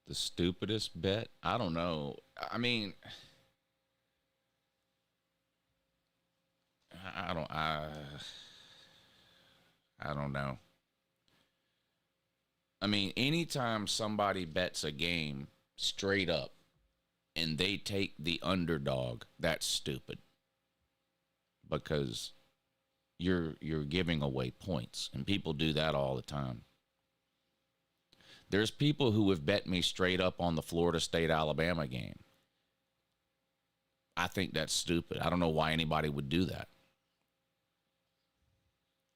The stupidest bet? I don't know. I mean, I don't know. I mean, anytime somebody bets a game straight up and they take the underdog, that's stupid. Because you're giving away points, and people do that all the time. There's people who have bet me straight up on the Florida State-Alabama game. I think that's stupid. I don't know why anybody would do that.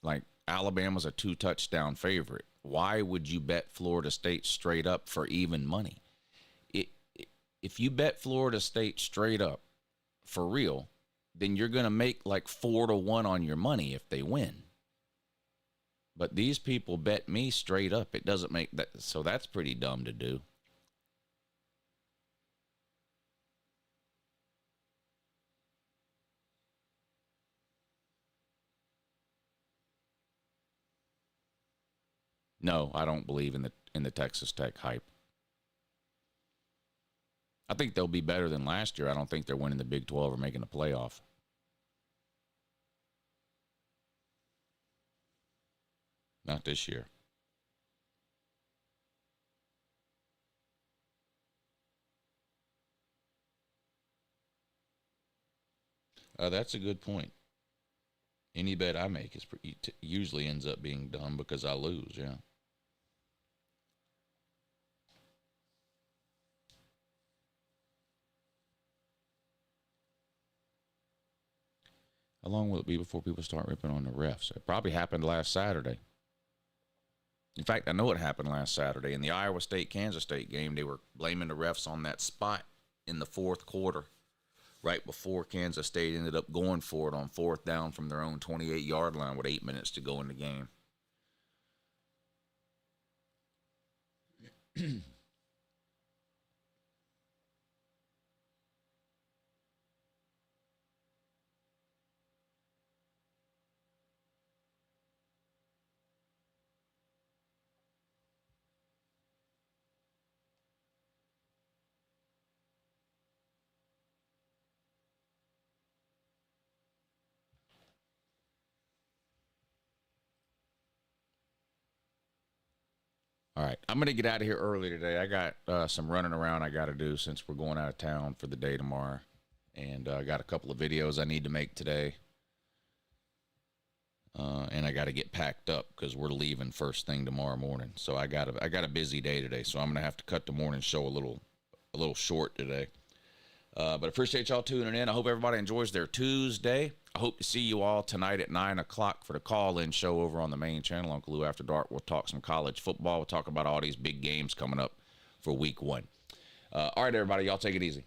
Like, Alabama's a 2-touchdown favorite. Why would you bet Florida State straight up for even money? If you bet Florida State straight up for real, then you're going to make like 4-1 on your money if they win. But these people bet me straight up. It doesn't make that, so that's pretty dumb to do. No, I don't believe in the Texas Tech hype. I think they'll be better than last year. I don't think they're winning the Big 12 or making the playoff. Not this year. That's a good point. Any bet I make usually ends up being dumb because I lose, yeah. How long will it be before people start ripping on the refs? It probably happened last Saturday. In fact, I know it happened last Saturday. In the Iowa State-Kansas State game, they were blaming the refs on that spot in the fourth quarter, right before Kansas State ended up going for it on fourth down from their own 28-yard line with 8 minutes to go in the game. All right, I'm going to get out of here early today. I got some running around I got to do since we're going out of town for the day tomorrow. And I got a couple of videos I need to make today. And I got to get packed up because we're leaving first thing tomorrow morning. So I got a busy day today, so I'm going to have to cut the morning show a little short today. But I appreciate y'all tuning in. I hope everybody enjoys their Tuesday. I hope to see you all tonight at 9 o'clock for the call-in show over on the main channel, Uncle Lou After Dark. We'll talk some college football. We'll talk about all these big games coming up for week 1. All right, everybody, y'all take it easy.